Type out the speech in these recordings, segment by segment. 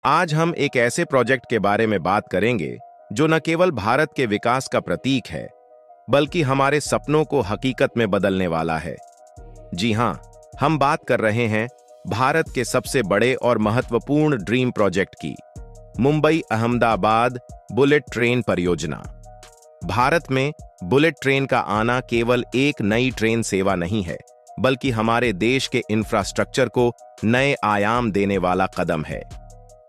आज हम एक ऐसे प्रोजेक्ट के बारे में बात करेंगे जो न केवल भारत के विकास का प्रतीक है, बल्कि हमारे सपनों को हकीकत में बदलने वाला है। जी हां, हम बात कर रहे हैं भारत के सबसे बड़े और महत्वपूर्ण ड्रीम प्रोजेक्ट की, मुंबई अहमदाबाद बुलेट ट्रेन परियोजना। भारत में बुलेट ट्रेन का आना केवल एक नई ट्रेन सेवा नहीं है, बल्कि हमारे देश के इंफ्रास्ट्रक्चर को नए आयाम देने वाला कदम है।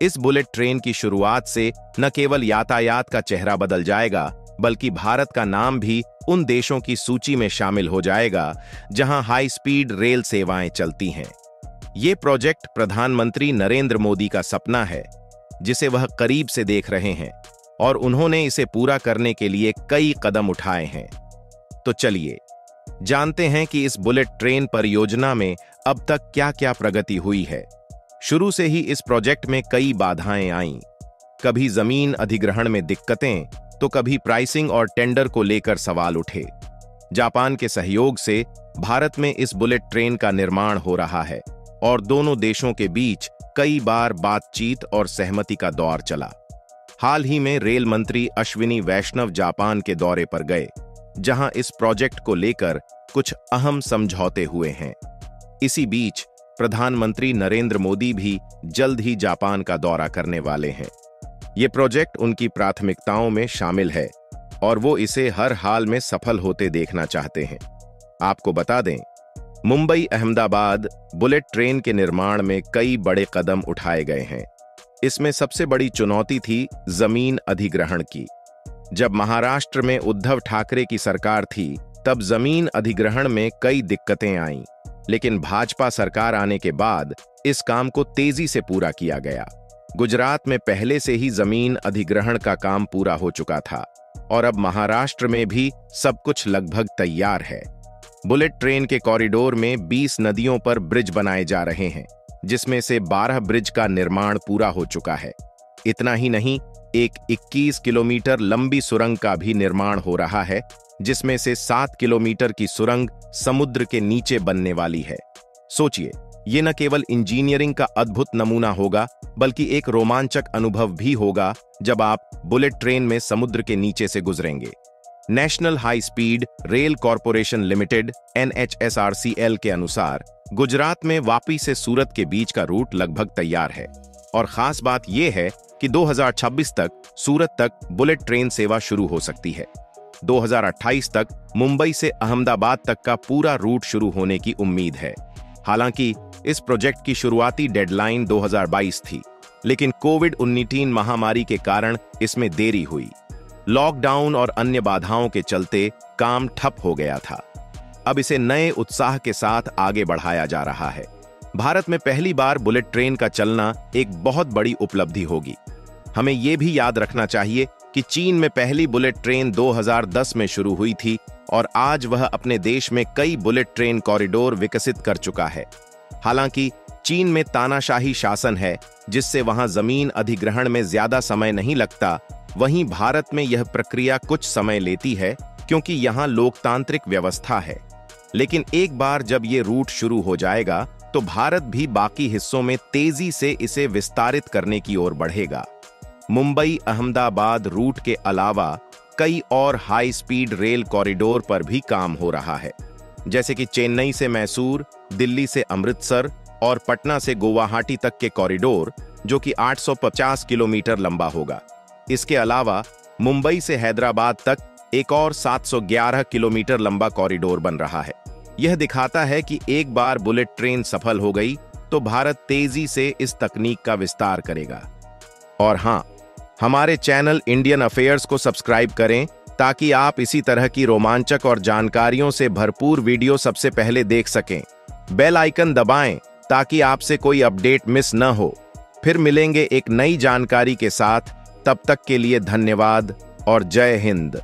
इस बुलेट ट्रेन की शुरुआत से न केवल यातायात का चेहरा बदल जाएगा, बल्कि भारत का नाम भी उन देशों की सूची में शामिल हो जाएगा जहां हाई स्पीड रेल सेवाएं चलती हैं। ये प्रोजेक्ट प्रधानमंत्री नरेंद्र मोदी का सपना है, जिसे वह करीब से देख रहे हैं, और उन्होंने इसे पूरा करने के लिए कई कदम उठाए हैं। तो चलिए जानते हैं कि इस बुलेट ट्रेन परियोजना में अब तक क्या-क्या प्रगति हुई है। शुरू से ही इस प्रोजेक्ट में कई बाधाएं आईं। कभी जमीन अधिग्रहण में दिक्कतें, तो कभी प्राइसिंग और टेंडर को लेकर सवाल उठे। जापान के सहयोग से भारत में इस बुलेट ट्रेन का निर्माण हो रहा है, और दोनों देशों के बीच कई बार बातचीत और सहमति का दौर चला। हाल ही में रेल मंत्री अश्विनी वैष्णव जापान के दौरे पर गए, जहां इस प्रोजेक्ट को लेकर कुछ अहम समझौते हुए हैं। इसी बीच प्रधानमंत्री नरेंद्र मोदी भी जल्द ही जापान का दौरा करने वाले हैं। ये प्रोजेक्ट उनकी प्राथमिकताओं में शामिल है, और वो इसे हर हाल में सफल होते देखना चाहते हैं। आपको बता दें, मुंबई अहमदाबाद बुलेट ट्रेन के निर्माण में कई बड़े कदम उठाए गए हैं। इसमें सबसे बड़ी चुनौती थी जमीन अधिग्रहण की। जब महाराष्ट्र में उद्धव ठाकरे की सरकार थी, तब जमीन अधिग्रहण में कई दिक्कतें आईं, लेकिन भाजपा सरकार आने के बाद इस काम को तेजी से पूरा किया गया। गुजरात में पहले से ही जमीन अधिग्रहण का काम पूरा हो चुका था, और अब महाराष्ट्र में भी सब कुछ लगभग तैयार है। बुलेट ट्रेन के कॉरिडोर में 20 नदियों पर ब्रिज बनाए जा रहे हैं, जिसमें से 12 ब्रिज का निर्माण पूरा हो चुका है। इतना ही नहीं, एक 21 किलोमीटर लंबी सुरंग का भी निर्माण हो रहा है, जिसमें से 7 किलोमीटर की सुरंग समुद्र के नीचे बनने वाली है। सोचिए, ये न केवल इंजीनियरिंग का अद्भुत नमूना होगा, बल्कि एक रोमांचक अनुभव भी होगा जब आप बुलेट ट्रेन में समुद्र के नीचे से गुजरेंगे। National high speed rail corporation limited NHSRCL के अनुसार गुजरात में वापी से सूरत के बीच का रूट लगभग तैयार है, और खास बात यह है कि 2026 तक सूरत तक बुलेट ट्रेन सेवा शुरू हो सकती है। 2028 तक मुंबई से अहमदाबाद तक का पूरा रूट शुरू होने की उम्मीद है। हालांकि इस प्रोजेक्ट की शुरुआती डेडलाइन 2022 थी, लेकिन कोविड-19 महामारी के कारण इसमें देरी हुई। लॉकडाउन और अन्य बाधाओं के चलते काम ठप हो गया था। अब इसे नए उत्साह के साथ आगे बढ़ाया जा रहा है। भारत में पहली बार बुलेट ट्रेन का चलना एक बहुत बड़ी उपलब्धि होगी। हमें यह भी याद रखना चाहिए कि चीन में पहली बुलेट ट्रेन 2010 में शुरू हुई थी, और आज वह अपने देश में कई बुलेट ट्रेन कॉरिडोर विकसित कर चुका है। हालांकि चीन में तानाशाही शासन है, जिससे वहां जमीन अधिग्रहण में ज्यादा समय नहीं लगता। वहीं भारत में यह प्रक्रिया कुछ समय लेती है, क्योंकि यहां लोकतांत्रिक व्यवस्था है। लेकिन एक बार जब ये रूट शुरू हो जाएगा, तो भारत भी बाकी हिस्सों में तेजी से इसे विस्तारित करने की ओर बढ़ेगा। मुंबई अहमदाबाद रूट के अलावा कई और हाई स्पीड रेल कॉरिडोर पर भी काम हो रहा है, जैसे कि चेन्नई से मैसूर, दिल्ली से अमृतसर और पटना से गुवाहाटी तक के कॉरिडोर, जो कि 850 किलोमीटर लंबा होगा। इसके अलावा मुंबई से हैदराबाद तक एक और 711 किलोमीटर लंबा कॉरिडोर बन रहा है। यह दिखाता है कि एक बार बुलेट ट्रेन सफल हो गई, तो भारत तेजी से इस तकनीक का विस्तार करेगा। और हाँ, हमारे चैनल इंडियन अफेयर्स को सब्सक्राइब करें, ताकि आप इसी तरह की रोमांचक और जानकारियों से भरपूर वीडियो सबसे पहले देख सकें। बेल आइकन दबाएं, ताकि आपसे कोई अपडेट मिस न हो। फिर मिलेंगे एक नई जानकारी के साथ। तब तक के लिए धन्यवाद और जय हिंद।